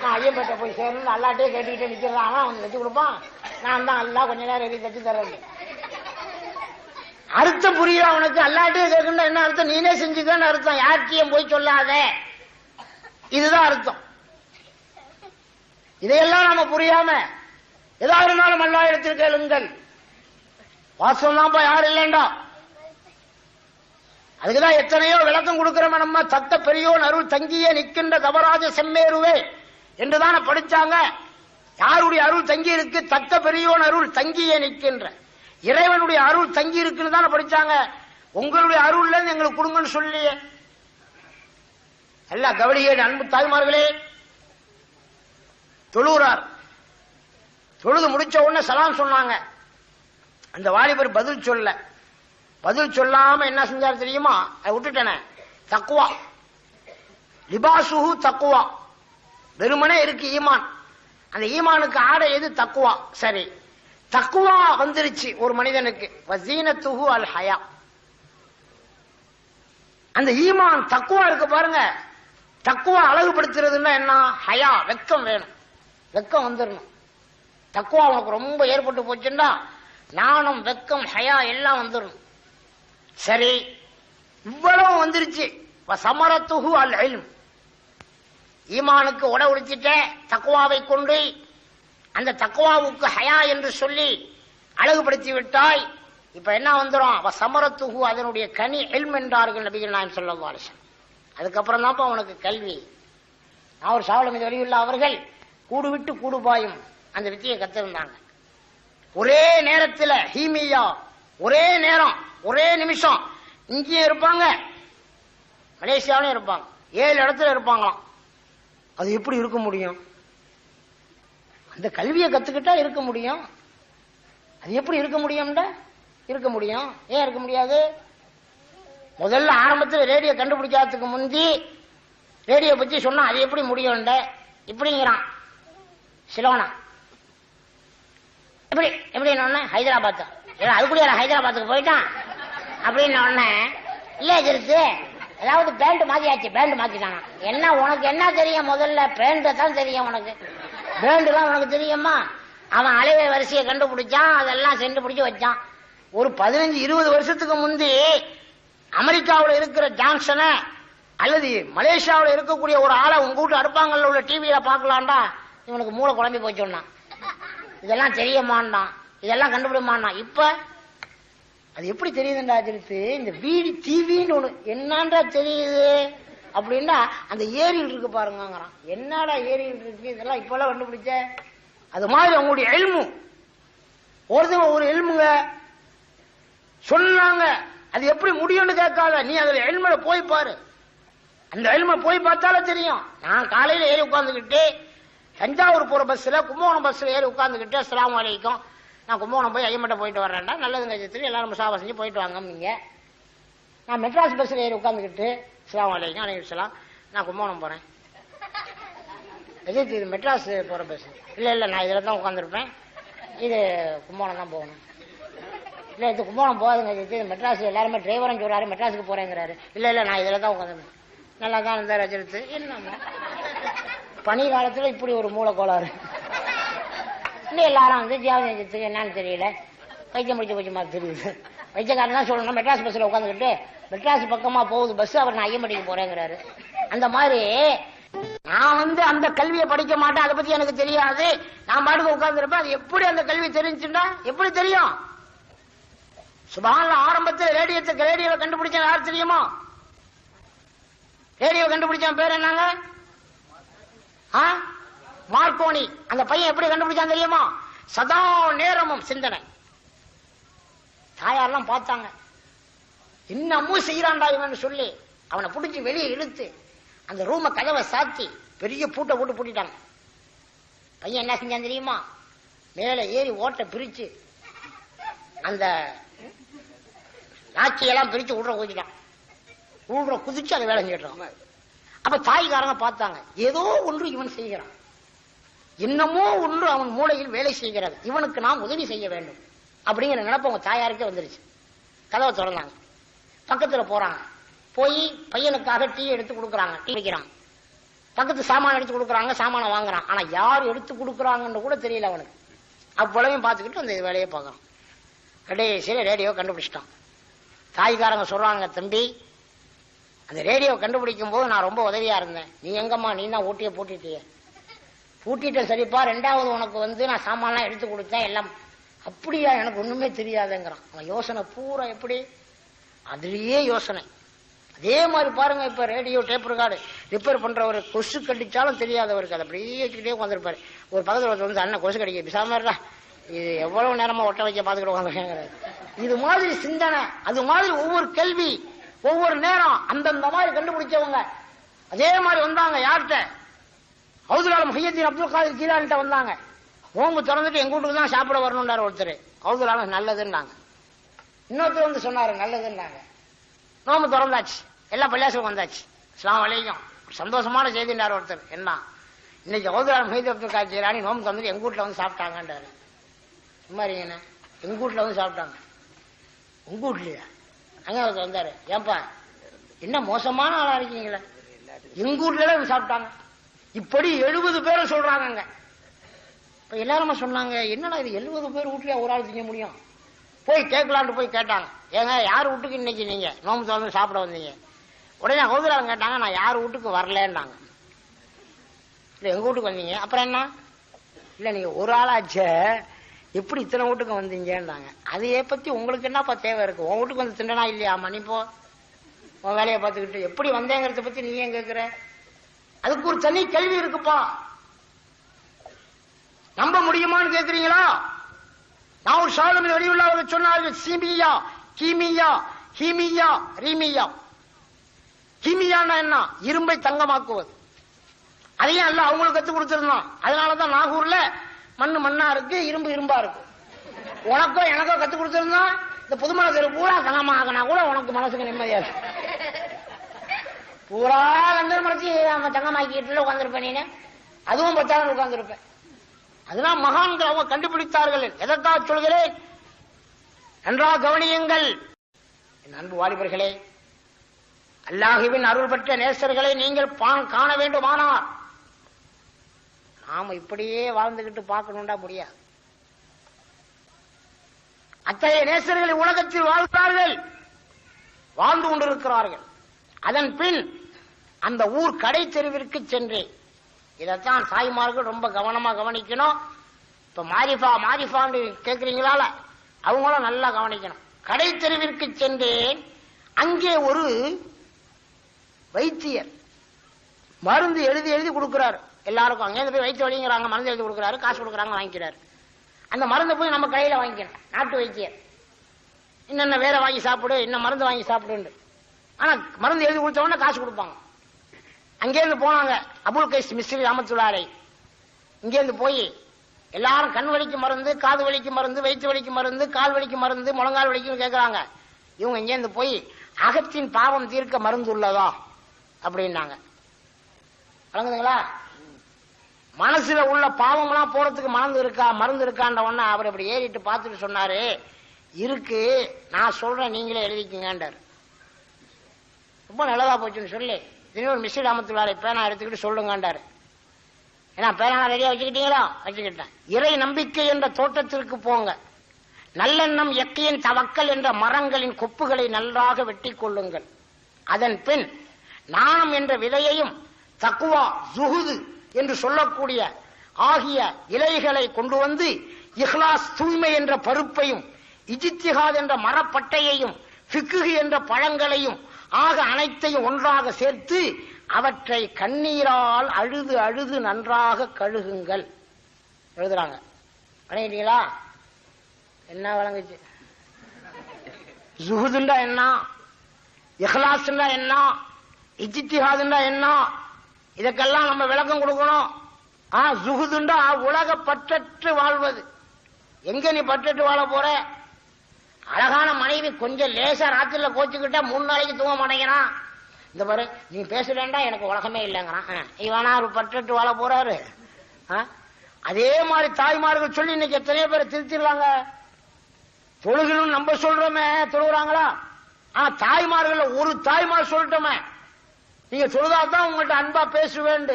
S1: நான் ஐயம்பேட்டை போய் சேரணும் அல்லாட்டே கேட்டுக்கிட்டே நிக்கிறான். அவன் தச்சு கொடுப்பான், நான் தான் அல்லாஹ் கொஞ்ச நேரம் எழுதி தச்சு தரேன். அர்த்தம் புரியுதா உனக்கு? அல்லாட்டே கேட்கணும் என்ன அர்த்தம்? நீனே செஞ்சுக்கன்னு அர்த்தம். யார்கிட்டையும் போய் சொல்லாத, இதுதான் அர்த்தம். இதையெல்லாம் நாம புரியாம எதா இருந்தாலும் அல்லாஹ் இடத்தில் கேளுங்கள். வாசம் தான்ப்பா, யாரும் இல்லைண்டா. அதுக்குதான் எத்தனையோ விளக்கம் கொடுக்கிறோம் நம்ம. தத்த பெரியோன் அருள் தங்கியே நிற்கின்ற தவராஜ செம்மேருவே என்றுதான படிச்சாங்க. யாருடைய அருள் தங்கி இருக்கு? தத்த பெரியோன் அருள் தங்கியே நிற்கின்ற இறைவனுடைய அருள் தங்கி இருக்குன்னு தானே படிச்சாங்க. உங்களுடைய அருள்ல எங்களுக்கு கொடுங்கன்னு சொல்லி எல்லா கவனியே. அன்பு தாய்மார்களே, தொழுகிறார். தொழுது முடிச்ச உடனே சலாம் சொன்னாங்க. அந்த வாலிபர் பதில் சொல்லாம என்ன செஞ்சாரு தெரியுமா? அதை விட்டுட்டேனே. தக்குவா லிபாசுஹு தக்குவா, வெறுமனே இருக்கு ஈமான். அந்த ஈமானுக்கு ஆடை எது? தக்குவா. சரி, தக்குவா வந்துருச்சு ஒரு மனிதனுக்கு. வஸீனத்துஹு அல் ஹயா. அந்த ஈமான் தக்குவா இருக்கு பாருங்க. தக்குவா அழகுபடுத்துறதுன்னா என்ன? ஹயா, வெக்கம் வேணும். வெக்கம் வந்துடணும். தக்குவா உனக்கு ரொம்ப ஏற்பட்டு போச்சுன்னா நாணம், வெக்கம், ஹயா எல்லாம் வந்துடணும். சரி, இவ்வளவு வந்துருச்சு. சமரத்துஹு அல் இல்ம். ஈமானுக்கு உட உடிச்சிட்ட தக்குவாவை கொண்டு அந்த தக்குவாவுக்கு ஹயா என்று சொல்லி அழகுபடுத்தி விட்டாய். இப்ப என்ன வந்துடும்? சமரத்துஹு, அதனுடைய கனி இல்ம் என்றார்கள் நபிகள் நாயகம் ஸல்லல்லாஹு அலைஹி வஸல்லம். அதுக்கப்புறம் தான் உனக்கு கல்வி. நான் ஒரு சாவலம் இது வழியுள்ள அவர்கள் கூடு விட்டு கூடு பாயும் அந்த வித்தியை கத்திருந்தாங்க. ஒரே நேரத்தில் ஹீமியா, ஒரே நேரம், ஒரே நிமிஷம் இங்கேயும் இருப்பாங்க, மலேசியாவிலும் இருப்பாங்க. 7 இடத்துல இருப்பாங்களாம். அது எப்படி இருக்க முடியும்? அந்த கல்வியை கத்துக்கிட்டா இருக்க முடியும். அது எப்படி இருக்க முடியும்டா? இருக்க முடியும். ஏன் இருக்க முடியாது? முதல்ல ஆரம்பத்தில் ரேடியோ கண்டுபிடிக்காததுக்கு முந்தி ரேடியோ பத்தி சொன்னா அது எப்படி முடியும்ட இப்படிங்கிறான் சிலோனா. எப்படி எப்படின்னு ஹைதராபாத், அதுக்குள்ளே ஹைதராபாத்துக்கு போயிட்டான் அப்படின்னு இல்ல ஜெருத்து, அதாவது பேண்ட் மாத்தியாச்சு, பேண்ட் மாத்திட்டானா. என்ன உனக்கு என்ன தெரியும்? முதல்ல பேண்ட் தான் தெரியும் உனக்கு. பேண்ட் தான் உனக்கு தெரியுமா? அவன் அலைவை வரிசையை கண்டுபிடிச்சான், அதெல்லாம் சென்று பிடிச்சு வச்சான். ஒரு 15-20 வருஷத்துக்கு முந்தி அமெரிக்காவில் இருக்கிற ஜான்சனை அல்லது மலேசியாவில் இருக்கக்கூடிய ஒரு ஆளை உங்க வீட்டு அடுப்பாங்கல்ல உள்ள டிவியில பாக்கலாம்டா, இவனுக்கு மூளை குழம்பி போச்சோன்னா. இதெல்லாம் தெரியமாண்டான், இதெல்லாம் கண்டுபிடிமான்னா. இப்ப அது எப்படி தெரியுதுண்டா திருத்து? இந்த வீடு டிவின்னு ஒண்ணு என்னன்றா தெரியுது அப்படின்னா அந்த ஏரியில் இருக்கு பாருங்கிறான். என்னடா ஏரியில் இருக்கு? இதெல்லாம் இப்பெல்லாம் கண்டுபிடிச்ச. அது மாதிரி அவங்களுடைய எல்மு ஒருத்தவங்க ஒரு எல்முங்க சொன்னாங்க. அது எப்படி முடியும்னு கேட்காத, நீ அதுல எல்மல போய் பாரு. அந்த எல்ம போய் பார்த்தாலே தெரியும். நான் காலையில ஏறி உட்கார்ந்துக்கிட்டு தஞ்சாவூர் போற பஸ்ல, கும்பகோணம் பஸ்ல ஏறி உட்கார்ந்துக்கிட்டு அஸ்ஸலாமு அலைக்கும், நான் கும்பகோணம் போய் ஐயம்பட்ட போயிட்டு வரேன்டா, நல்லதுங்க சித்திரி, எல்லாரும் முசாஃபா செஞ்சு போயிட்டு வாங்க. நீங்க நான் மெட்ராஸ் பஸ்ல ஏறி உட்கார்ந்துக்கிட்டு அஸ்ஸலாமு அலைக்கும். அலைக்கும் ஸலாம். நான் கும்பகோணம் போறேன். இது மெட்ராஸ் போற பஸ். இல்ல நான் இதுல தான் உட்காந்துருப்பேன். இது கும்பகோணம் தான் போகணும். இல்ல இது கும்பகோணம் போகாதுங்க. இது மெட்ராஸ். எல்லாருமே டிரைவரும் சொல்றாரு மெட்ராஸுக்கு போறேங்கிறாரு. இல்ல நான் இதுல தான் உட்காந்துருப்பேன். நல்லா தான் இருந்தார் அஜித்து. என்ன பனி காலத்துல இப்படி ஒரு மூல கோளாறு. இன்னும் எல்லாரும் வந்து ஜியாவதுக்கு என்னன்னு தெரியல, வைத்தியம் முடிச்சு போச்சு மாதிரி தெரியுது. வைத்தியக்காரன் தான் சொல்லணும் மெட்ராஸ் பஸ்ல உட்காந்துக்கிட்டு மெட்ராஸ் பக்கமா போகுது பஸ், அவர் நான் ஐயம்பட்டிக்கு போறேங்கிறாரு. அந்த மாதிரி நான் வந்து அந்த கல்வியை படிக்க மாட்டேன், அதை பத்தி எனக்கு தெரியாது, நான் பாட்டுக்கு உட்கார்ந்துருப்பேன். அது எப்படி அந்த கல்வி தெரிஞ்சுட்டா எப்படி தெரியும்? சுபஹானல்லாஹ், ஆரம்பத்தில் ரேடியோவை கண்டுபிடிச்ச யார் தெரியுமா? ரேடியோ கண்டுபிடிச்ச பேர் என்னங்க? மார்க்கோனி. அந்த பையன் எப்படி கண்டுபிடிச்சான் தெரியுமா? சதா நேரமும் சிந்தனை. தாயாரெல்லாம் பார்த்தாங்க, இன்னமும் செய்யறான்டா இவன் சொல்லி அவனை பிடிச்சி வெளியே இழுத்து அந்த ரூம கதவை சாத்தி பெரிய பூட்டை போட்டு பூட்டிட்டாங்க. பையன் என்ன செஞ்சான் தெரியுமா? மேல ஏறி ஓட்டை பிரிச்சு அந்த லாச்சியெல்லாம் பிரிச்சு உள்ள ஊதிட்டான். உள்ள குதிச்சு அதை வேலை செஞ்சிட்டான். அப்ப தாய்காரங்க பார்த்தாங்க, ஏதோ ஒன்று இவன் செய்கிறான், என்னமோ ஒன்று அவன் மூளையில் வேலை செய்கிறது, இவனுக்கு நாம் உதவி செய்ய வேண்டும் அப்படிங்கிற நினைப்பு அவங்க தாயாருக்கே வந்துருச்சு. கதவை திறந்தாங்க, பக்கத்துல போறாங்க, போய் பையனுக்காக டீ எடுத்து கொடுக்குறாங்க, டீ வைக்கிறாங்க. பக்கத்து சாமான எடுத்து கொடுக்குறாங்க, சாமான வாங்குறான். ஆனா யார் எடுத்து கொடுக்குறாங்கன்னு கூட தெரியல அவனுக்கு. அவ்வளவையும் பார்த்துக்கிட்டு அந்த வேலையை பார்க்கறான். கடைசியில ரேடியோ கண்டுபிடிச்சிட்டான். தாய்காரங்க சொல்றாங்க, தம்பி அந்த ரேடியோ கண்டுபிடிக்கும் போது நான் ரொம்ப உதவியா இருந்தேன், நீ எங்கம்மா நீ தான் ஊட்டிய பூட்டிட்டிய. பூட்டிட்டேன் சரிப்பா, ரெண்டாவது உனக்கு வந்து நான் சாமான்லாம் எடுத்து கொடுத்தேன் எல்லாம். அப்படியா? எனக்கு ஒண்ணுமே தெரியாதுங்கிறான். அவன் யோசனை பூரா எப்படி அதுலயே யோசனை. அதே மாதிரி பாருங்க, இப்ப ரேடியோ டேப் ரெக்கார்டு ரிப்பேர் பண்றவர் கொசு கடிச்சாலும் தெரியாதவருக்கு அதை அப்படியே வச்சுக்கிட்டே உட்காந்துருப்பாரு. ஒரு பக்கத்துல வந்து அண்ணன் கொசு கடிக்க பிசாம இது எவ்வளவு நேரமா ஒட்ட வைக்க பாத்துக்கிட்டு உட்காந்துருக்காங்க. இது மாதிரி சிந்தனை, அது மாதிரி ஒவ்வொரு கேள்வி ஒவ்வொரு நேரம் அந்தந்த மாதிரி கண்டுபிடிச்சவங்க அதே மாதிரி வந்தாங்க. யார்கிட்ட? ஹவுதுல் முஹியத்தீன் அப்துல் காதிர் ஜீலானிட்ட வந்தாங்க. நோம்பு திறந்துட்டு எங்க வீட்டுக்கு தான் சாப்பிட வரணும்னாரு ஒருத்தர். ஹவுதுல் நல்லதுன்னாங்க. இன்னொருத்தர் வந்து சொன்னாரு நல்லதுன்னாங்க. நோம்பு திறந்தாச்சு, எல்லாம் பள்ளியாசலுக்கு வந்தாச்சு. அஸ்ஸலாமு அலைக்கும். சந்தோஷமான செய்தின்றார் ஒருத்தர். என்ன இன்னைக்கு ஹவுதுல் முஹியத்தீன் அப்துல் காதிர் ஜீலானி நோம்பு திறந்துட்டு எங்க வீட்டுல வந்து சாப்பிட்டாங்கன்றாரு. சும்மா என்ன எங்க வீட்டுல வந்து சாப்பிட்டாங்க? உங்க வீட்லயா? அங்க வந்தாரு, ஏன்பா என்ன மோசமான ஆளா இருக்கீங்களா, எங்க வீட்டுல சாப்பிட்டாங்க. இப்படி 70 பேரும் சொல்றாங்க. இப்ப எல்லாருமே சொன்னாங்க, என்னடா இது 70 பேர் வீட்லயா ஒரு ஆள் திங்க முடியும்? போய் கேட்கலான்னு போய் கேட்டாங்க, ஏங்க யார் வீட்டுக்கு இன்னைக்கு நீங்க நோம்பு திறந்து சாப்பிட வந்தீங்க? உடனே ஹவுதுல் கேட்டாங்க, நான் யார் வீட்டுக்கு வரலன்னாங்க. இல்ல எங்க வீட்டுக்கு வந்தீங்க, அப்புறம் என்ன? இல்ல நீங்க ஒரு ஆளாச்சே, எப்படி இத்தனை வீட்டுக்கு வந்தீங்கன்னாங்க. அதையே பத்தி உங்களுக்கு என்னப்பா தேவை இருக்கு? உன் வீட்டுக்கு வந்து திண்டனா இல்லையா? மணி போ, உன் வேலையை பார்த்துக்கிட்டு எப்படி வந்தேங்கிறத பத்தி நீ ஏன் கேட்கிற? அதுக்கு ஒரு தனி கேள்வி இருக்குப்பா. நம்ப முடியுமான்னு கேக்குறீங்களா? நான் ஒரு சாலமின் வெளியுள்ள சொன்னார்கள், சீமியா கீமியா ஹீமியா ரீமியா. கீமியான்னா என்ன? இரும்பை தங்கமாக்குவது. அதையும் அல்ல அவங்களுக்கு கத்து கொடுத்திருந்தான். அதனாலதான் நாகூர்ல மண்ணு மண்ணா இருக்கு, இரும்பு இரும்பா இருக்கு. உனக்கோ எனக்கோ கத்து கொடுத்திருந்தா இந்த புதுமலை தெரு பூரா தங்கமா ஆகினா கூட உனக்கு மனசுக்கு நிம்மதியா இருக்கு. பூரா வந்து மறைச்சி தங்கமாக்கிட்டு உட்காந்துருப்பேன் நீனு, அதுவும் 10,000 உட்கார்ந்துருப்பேன். அதெல்லாம் மகான்கள் அவங்க கண்டுபிடித்தார்கள். எதற்காக சொல்கிறேன்? நன்றாக கவனியுங்கள் என் அன்பு வாலிபர்களே. அல்லாஹ்வின் அருள் பெற்ற நேசர்களை நீங்கள் காண வேண்டுமானார் நாம இப்படியே வாழ்ந்துகிட்டு பார்க்கணும்டா முடியாது. அத்தகைய நேசர்களை உலகத்தில் வாழ்கிறார்கள், வாழ்ந்து கொண்டிருக்கிறார்கள். அதன் பின் அந்த ஊர் கடை தெருவிற்கு சென்று, இதைத்தான் தாய்மார்கள் ரொம்ப கவனமா கவனிக்கணும். இப்ப மாரிஃபான்னு கேட்கிறீங்களா, அவங்களும் நல்லா கவனிக்கணும். கடை தெருவிற்கு சென்றேன், அங்கே ஒரு வைத்தியர் மருந்து எழுதி எழுதி கொடுக்கிறார் எல்லாருக்கும். அங்கே போய் வைத்திய வழிங்கிறாங்க, மருந்து எழுதி கொடுக்குறாரு, காசு கொடுக்குறாங்க, வாங்கிக்கிறாரு. அந்த மருந்தை போய் நம்ம கடையில வாங்கிக்கணும். நாட்டு வைத்தியர் இன்னென்ன வேற வாங்கி சாப்பிடு, இன்னும் மருந்து வாங்கி சாப்பிடு. ஆனா மருந்து எழுதி கொடுத்த உடனே காசு கொடுப்பாங்க. அங்கேருந்து போனாங்க அபுல் கைஸ் மிஸ்ரி ரஹ்மத்துல்லாஹி. இங்கேருந்து போய் எல்லாரும் கண் வலிக்கு மருந்து, காது வலிக்கு மருந்து, வயிற்று வலிக்கு மருந்து, கால் வலிக்கு மருந்து, முழங்கால் வலிக்கு கேட்கிறாங்க. இவங்க இங்கேருந்து போய் அகத்தின் பாவம் தீர்க்க மருந்து உள்ளதா அப்படின்னாங்க. வழங்குதுங்களா? மனசுல உள்ள பாவம்லாம் போறதுக்கு மருந்து இருக்கான்ற உடனே அவர் இப்படி ஏறிட்டு பார்த்துட்டு சொன்னாரு, இருக்கு, நான் சொல்றேன், நீங்களே எழுதிக்குங்கன்றார். ரொம்ப நல்லதா போச்சுன்னு சொல்லி இன்னொரு மிஸ்ஸி ராமத்துள்ளாரை பேனா எடுத்துக்கிட்டு சொல்லுங்கன்றாரு. ஏன்னா பேனா ரெடியா வச்சுக்கிட்டீங்களா? வச்சுக்கிட்டேன். இறை நம்பிக்கை என்ற தோட்டத்திற்கு போங்க. நல்லெண்ணம் யக்கீன் தவக்கல் என்ற மரங்களின் கொப்புகளை நன்றாக வெட்டி கொள்ளுங்கள். அதன் பின் நாணம் என்ற விதையையும் தக்குவா ஜுஹுது என்று சொல்லக்கூடிய ஆகிய இலைகளை கொண்டு வந்து இஹ்லாஸ் தூய்மை என்ற பருப்பையும் இஜ்திஹாத் என்ற மரப்பட்டையையும் ஃபிக்ஹ் என்ற பழங்களையும் ஆக அனைத்தையும் ஒன்றாக சேர்த்து அவற்றை கண்ணீரால் அழுது அழுது நன்றாக கழுகுங்கள் எழுதுறாங்க. வணங்கிட்டீங்களா? என்ன வழங்குச்சு? ஜுஹுதுண்டா என்ன, இஹ்லாஸ்ண்டா என்ன, இஜ்திஹாதுண்டா என்ன, இதற்கெல்லாம் நம்ம விளக்கம் கொடுக்கணும். ஜுஹுதுண்டா உலக பற்றற்று வாழ்வது. எங்க நீ பற்றற்று வாழ போற? அழகான மனைவி கொஞ்சம் லேசா ராத்திரில கோச்சுக்கிட்டா 3 நாளைக்கு தூங்க மாட்டேங்கிறான். இந்த பாரு, நீ பேசுறேன்டா எனக்கு உலகமே இல்லைங்கிறான். இவனா ஒரு பற்றற்று வாழ போறாரு. அதே மாதிரி தாய்மார்கள் சொல்லி இன்னைக்கு எத்தனையோ பேரை திருத்திடலாங்க. தொழுகணும் நம்ம சொல்றோமே, தொழுகிறாங்களா? தாய்மார்கள் ஒரு தாய்மார் சொல்லிட்டோமே, நீங்க தொழுதாதான் உங்கள்கிட்ட அன்பா பேசுவேன்,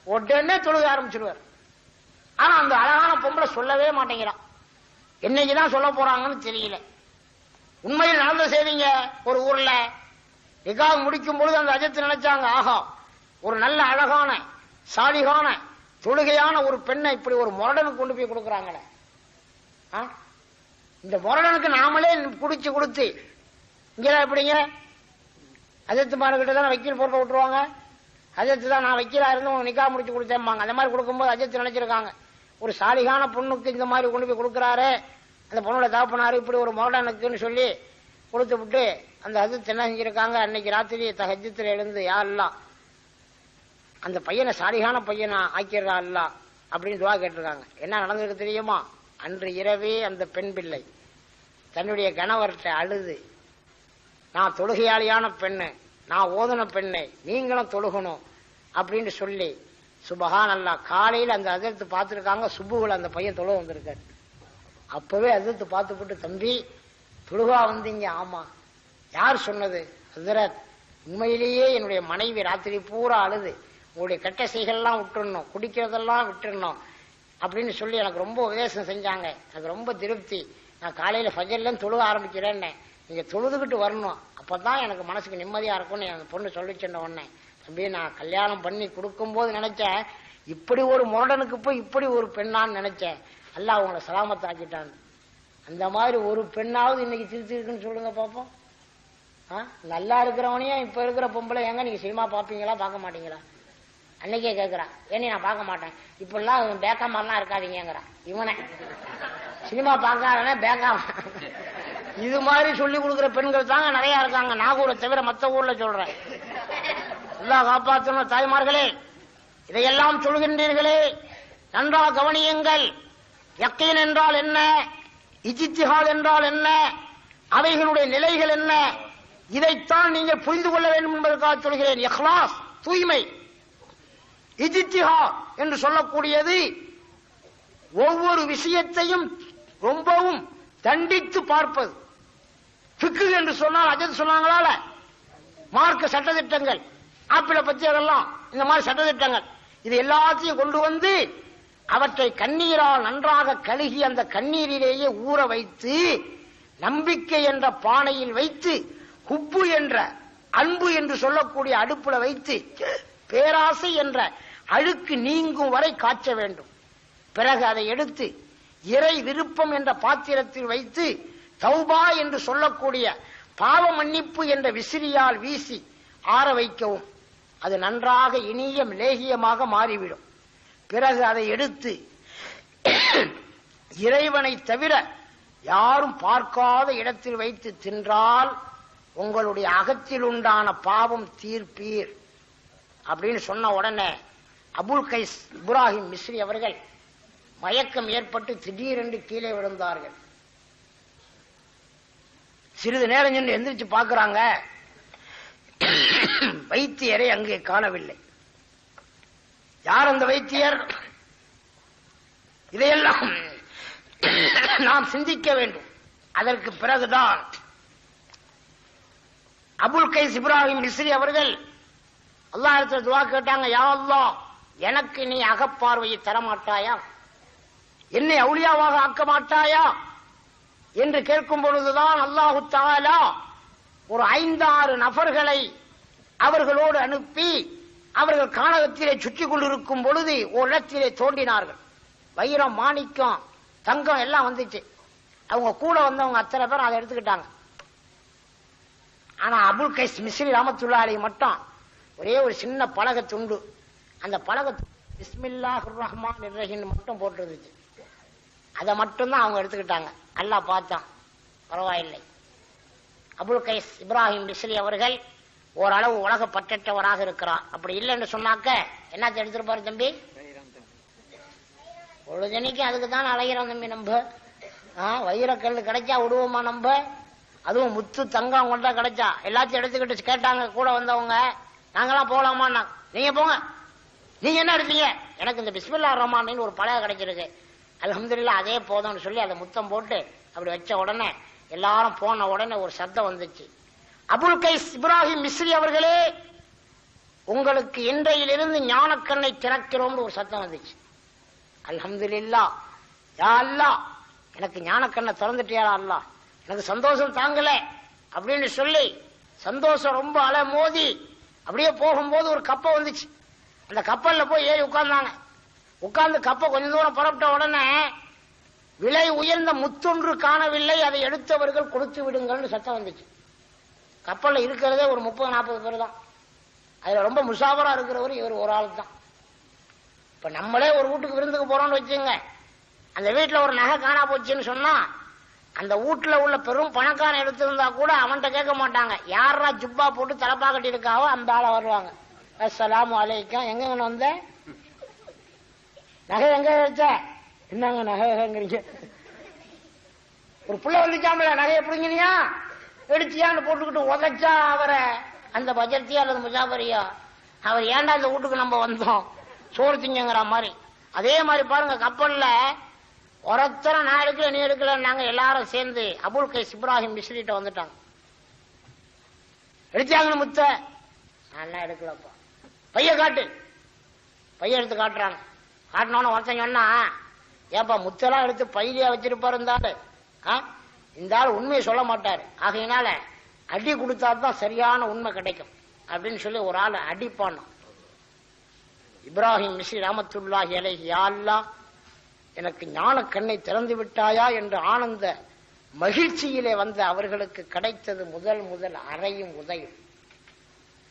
S1: உடனே தொழுக ஆரம்பிச்சிருவார். ஆனா அந்த அழகான பொம்பளை சொல்லவே மாட்டேங்கிறான். என்னைக்குதான் சொல்ல போறாங்கன்னு தெரியல. உண்மையில் நடந்த செய்திங்க. ஒரு ஊர்ல நிக்காஹ் முடிக்கும் பொழுது அந்த அஜத்து நினைச்சாங்க, ஆஹா, ஒரு நல்ல அழகான சாலிகான தொழுகையான ஒரு பெண்ணை இப்படி ஒரு முரடனுக்கு கொண்டு போய் கொடுக்குறாங்களே, இந்த முரடனுக்கு நாமளே குடிச்சு கொடுத்து இங்கதான் எப்படிங்க அஜத்துமார்கிட்ட தான் வக்கீல் பொறுப்பை விட்டுருவாங்க. அஜத்து தான் நான் வக்கீலா இருந்து நிக்காஹ் முடிச்சு கொடுத்தேன்பாங்க. அந்த மாதிரி கொடுக்கும்போது அஜத்து நினைச்சிருக்காங்க, ஒரு சாலிகான பொண்ணுக்கு இந்த மாதிரி கொண்டு போய் கொடுக்குறாரு, அந்த பொண்ணோட தகப்பனாரு இப்படி ஒரு முரடனுக்குன்னு சொல்லி கொடுத்து விட்டு அந்த அஜத்து என்ன செஞ்சிருக்காங்க, அன்னைக்கு ராத்திரி தஹஜ்ஜுல எழுந்து, யா அல்லாஹ் அந்த பையனை சாலிகான பையனா ஆக்கிடுறா அல்லாஹ் அப்படின்னு துவா கேட்டிருக்காங்க. என்ன நடந்திருக்கு தெரியுமா? அன்று இரவே அந்த பெண் பிள்ளை தன்னுடைய கணவர்கிட்ட அழுது, நான் தொழுகையாளியான பெண்ணு, நான் ஓதன பெண்ணை, நீங்களும் தொழுகணும் அப்படின்னு சொல்லி சுபஹான் அல்லாஹ். காலையில் அந்த அதிர்த்து பார்த்துருக்காங்க, சுபுவில் அந்த பையன் தொழுக வந்திருக்காரு. அப்பவே அதிர்த்து பார்த்துப்பட்டு, தம்பி தொழுகா வந்தீங்க? ஆமா. யார் சொன்னது? ஹஜ்ரத், உண்மையிலேயே என்னுடைய மனைவி ராத்திரி பூரா அழுது, உங்களுடைய கெட்ட செய்கள்லாம் விட்டுடணும், குடிக்கிறதெல்லாம் விட்டுடணும் அப்படின்னு சொல்லி எனக்கு ரொம்ப உபதேசம் செஞ்சாங்க. எனக்கு ரொம்ப திருப்தி. நான் காலையில ஃபஜர்ல தொழுக ஆரம்பிக்கிறேன்னு, நீங்க தொழுதுகிட்டு வரணும், அப்பதான் எனக்கு மனசுக்கு நிம்மதியா இருக்கும்னு என் பொண்ணு சொல்லிச்சுட்ட உடனே, தம்பி நான் கல்யாணம் பண்ணி கொடுக்கும் போது நினைச்சேன், இப்படி ஒரு முரடனுக்கு போய் இப்படி ஒரு பெண்ணான்னு நினைச்சேன், அல்லாஹ் உங்களை சலாமத்தாக்கிட்டான். அந்த மாதிரி ஒரு பெண்ணாவது இன்னைக்கு திருத்தி இருக்குன்னு சொல்லுங்க பாப்போம். நல்லா இருக்கிறவனையும் இப்ப இருக்கிற பொம்பளை, எங்க நீங்க சினிமா பாப்பீங்களா பார்க்க மாட்டீங்களா? அன்னைக்கே கேட்கிறான், ஏனி நான் பார்க்க மாட்டேன், இப்பெல்லாம் பேக்கா மாதிரிலாம் இருக்காதீங்கிறான். இவனை சினிமா பார்க்காதே பேக்கா. இது மாதிரி சொல்லி கொடுக்குற பெண்கள் தாங்க நிறைய இருக்காங்க, நாகூரை தவிர மற்ற ஊர்ல சொல்றேன். எல்லாம் காப்பாற்றணும் தாய்மார்களே. இதையெல்லாம் சொல்கின்றீர்களே, நன்றாக கவனியுங்கள். யக்கீன் என்றால் என்ன, இஜ்திஹாத் என்றால் என்ன, அவைகளுடைய நிலைகள் என்ன, இதைத்தான் நீங்கள் புரிந்து கொள்ள வேண்டும் என்பதற்காக சொல்கிறேன். இஹ்லாஸ் தூய்மை, இஜ்திஹாத் என்று சொல்லக்கூடியது ஒவ்வொரு விஷயத்தையும் ரொம்பவும் தண்டித்து பார்ப்பது. ஃபிக்ஹ் என்று சொன்னால் அஜத் சொன்னாங்களால மார்க்க சட்டத்திட்டங்கள், ஆப்பிளை பற்றி அதெல்லாம் இந்த மாதிரி சட்டத்திட்டங்கள், இது எல்லாத்தையும் கொண்டு வந்து அவற்றை கண்ணீரால் நன்றாக கழுகி அந்த கண்ணீரிலேயே ஊற வைத்து நம்பிக்கை என்ற பானையில் வைத்து ஹுப்பு என்ற அன்பு என்று சொல்லக்கூடிய அடுப்புல வைத்து பேராசை என்ற அழுக்கு நீங்கும் வரை காய்ச்ச வேண்டும். பிறகு அதை எடுத்து இறை விருப்பம் என்ற பாத்திரத்தில் வைத்து தௌபா என்று சொல்லக்கூடிய பாவ மன்னிப்பு என்ற விசிறியால் வீசி ஆற வைக்கவும். அது நன்றாக இனிய லேகியமாக மாறிவிடும். பிறகு அதை எடுத்து இறைவனை தவிர யாரும் பார்க்காத இடத்தில் வைத்து தின்றால் உங்களுடைய அகத்தில் உண்டான பாவம் தீர்ப்பீர் அப்படின்னு சொன்ன உடனே அபுல் கைஸ் இப்ராஹிம் மிஸ்ரி அவர்கள் மயக்கம் ஏற்பட்டு திடீரென்று கீழே விழுந்தார்கள். சிறிது நேரம் சென்று எந்திரிச்சு பார்க்கிறாங்க, வைத்தியரை அங்கே காணவில்லை. யார் அந்த வைத்தியர்? இதையெல்லாம் நாம் சிந்திக்க வேண்டும். அதற்கு பிறகுதான் அபுல் கைஸ் இப்ராஹிம் மிஸ்ரி அவர்கள் அல்லாஹ்விடத்தில் துஆ கேட்டாங்க, யா அல்லாஹ், எனக்கு நீ அகப்பார்வையை தரமாட்டாயா, என்னை அவுலியாவாக ஆக்க மாட்டாயா என்று கேட்கும் பொழுதுதான் அல்லாஹு தஆலா ஒரு 5-6 நபர்களை அவர்களோடு அனுப்பி அவர்கள் கானகத்திலே சுற்றி கொண்டிருக்கும் பொழுது ஒரு இடத்திலே தோண்டினார்கள். வைரம், மாணிக்கம், தங்கம் எல்லாம் வந்துச்சு. அவங்க கூட வந்தவங்க அத்தனை பேர் அதை எடுத்துக்கிட்டாங்க. ஆனா அபுல் கைஸ் மிஸ்ரி ரஹ்மத்துல்லாஹி அலைஹி மட்டும் ஒரே ஒரு சின்ன பலகை துண்டு, அந்த பலகை பிஸ்மில்லாஹிர் ரஹ்மானிர் ரஹீம் மட்டும் போட்டுருந்துச்சு. அதை மட்டும்தான் அவங்க எடுத்துக்கிட்டாங்க. அல்லாஹ் பார்த்தான், பரவாயில்லை. அபுல் கைஸ் இப்ராஹிம் மிஸ்ரி அவர்கள் ஓரளவு உலக பற்றற்றவராக இருக்கிறார். அப்படி இல்லைன்னு சொன்னாக்க என்னத்த எடுத்திருப்பாரு தம்பி? பொழுதனைக்கு அதுக்கு தான் அலைகிறோம் தம்பி. நம்ம வைரக்கல் கிடைச்சா விடுவோமா நம்ம? அதுவும் முத்து தங்கம் கொண்டா கிடைச்சா எல்லாத்தையும் எடுத்துக்கிட்டு கேட்டாங்க கூட வந்தவங்க, நாங்களாம் போலாமான்னா. நீங்க போங்க, நீங்க என்ன எடுத்தீங்க? எனக்கு இந்த பிஸ்மில்லாஹிர் ரஹ்மானின்னு ஒரு பலகை கிடைச்சிருக்கு, அல்ஹம்துலில்லாஹ், அதே போதும்னு சொல்லி அதை முத்தம் போட்டு அப்படி வச்ச உடனே எல்லாரும் போன உடனே ஒரு சத்தம் வந்துச்சு, அபுல் கைஸ் இப்ராஹிம் மிஸ்ரி அவர்களே, உங்களுக்கு இன்றையிலிருந்து ஞானக்கண்ணை திறக்கிறோம்னு ஒரு சத்தம் வந்துச்சு. அல்ஹம்துலில்லாஹ், யா அல்லாஹ், எனக்கு ஞானக்கண்ணை திறந்துட்டியா அல்லாஹ், எனக்கு சந்தோஷம் தாங்கல அப்படின்னு சொல்லி சந்தோஷம் ரொம்ப அலை மோதி அப்படியே போகும்போது ஒரு கப்பல் வந்துச்சு. அந்த கப்பல்ல போய் ஏறி உட்கார்ந்தாங்க. உட்கார்ந்து கப்பை கொஞ்ச தூரம் புறப்பட்ட உடனே விலை உயர்ந்த முத்தொன்று காணவில்லை, அதை எடுத்தவர்கள் கொடுத்து விடுங்கள்னு சத்தம் வந்துச்சு. கப்பல்ல இருக்கிறதே ஒரு 30-40 பேர் தான். அதுல ரொம்ப முசாபரா இருக்கிறவர் இவர் ஒரு ஆள் தான். இப்ப நம்மளே ஒரு வீட்டுக்கு விருந்துக்கு போறோம்னு வச்சுங்க, அந்த வீட்டுல ஒரு நகை காணா போச்சுன்னு சொன்னா அந்த வீட்டுல உள்ள பெரும் பணக்காரன் எடுத்திருந்தா கூட அவன்கிட்ட கேட்க மாட்டாங்க, யாரா ஜுப்பா போட்டு தலப்பா கட்டி இருக்காவோ அந்த ஆளை வருவாங்க. அஸ்ஸலாமு அலைக்கும், எங்க வந்த நகை எங்க வச்ச, என்னங்க நகைங்கிறீங்க? ஒரு புள்ள வந்துச்சாமல, நகையை பிடிங்கினியா எடுத்தியான்னு போட்டுக்கிட்டு உதைச்சா அவரை அந்த பஜர்த்தியா அல்லது முஜாபரியா, அவர் ஏன்டா இந்த வீட்டுக்கு நம்ம வந்தோம் சோறு திங்கிற மாதிரி. அதே மாதிரி பாருங்க, கப்பல்ல ஒருத்தர நான் எடுக்கல நீ எடுக்கல, நாங்க எல்லாரும் சேர்ந்து அபுல் கைஸ் இப்ராஹிம் மிஸ்ரிட்ட வந்துட்டாங்க. எடுத்தாங்கன்னு முத்த, நான் எடுக்கலப்பா, பைய காட்டு, பைய எடுத்து காட்டுறாங்க. காட்டினோன்னு ஒருத்தன் சொன்னா, ஏப்பா முத்தெல்லாம் எடுத்து பையிலியா வச்சிருப்பாரு இந்த ஆளு, இந்த ஆள் உண்மையை சொல்ல மாட்டாரு, ஆகையினால அடி கொடுத்தாதான் சரியான உண்மை கிடைக்கும் அப்படின்னு சொல்லி ஒரு ஆள் அடிப்பான். இப்ராஹிம் மிஸ்ரி ரஹ்மத்துல்லாஹி அலைஹி, யா அல்லாஹ், எனக்கு ஞான கண்ணை திறந்து விட்டாயா என்று ஆனந்த மகிழ்ச்சியிலே வந்த அவர்களுக்கு கிடைத்தது முதல் அறையும் உதயும்.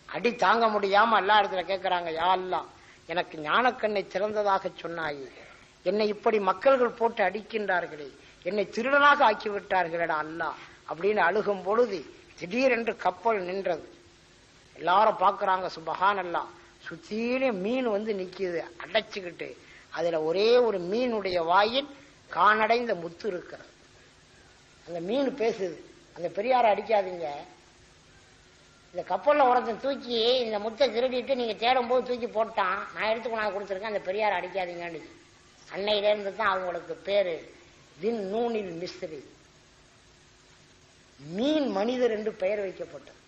S1: அடி தாங்க முடியாம எல்லா இடத்துல கேட்கிறாங்க, யா அல்லாஹ், எனக்கு ஞானக்கண்ணை திறந்ததாக சொன்னாயே, என்னை இப்படி மக்கள்கள் போட்டு அடிக்கின்றார்களே, என்னை திருடனாக ஆக்கிவிட்டார்களடா அல்லாஹ் அப்படின்னு அழுகும் பொழுது திடீரென்று கப்பல் நின்றது. எல்லாரும் பாக்குறாங்க, சுபஹானல்லாஹ், சுத்தியிலே மீன் வந்து நிக்குது அடைச்சுக்கிட்டு. அதுல ஒரே ஒரு மீனுடைய வாயில் காணடைந்த முத்து இருக்கிறது. அந்த மீன் பேசுது, அந்த பெரியார அடிக்காதீங்க, இந்த கப்பல்ல ஒருத்தன் தூக்கி இந்த முத்தை திருடிட்டு நீங்க தேடும் போது தூக்கி போட்டான், நான் எடுத்து கொண்டாந்து கொடுத்துருக்கேன், அந்த பெரியார அடிக்காதீங்கன்னு. அன்னையில இருந்து தான் அவங்களுக்கு பேரு தின் நூனில் மிஸ்ரி, மீன் மனிதர் என்று பெயர் வைக்கப்பட்டது.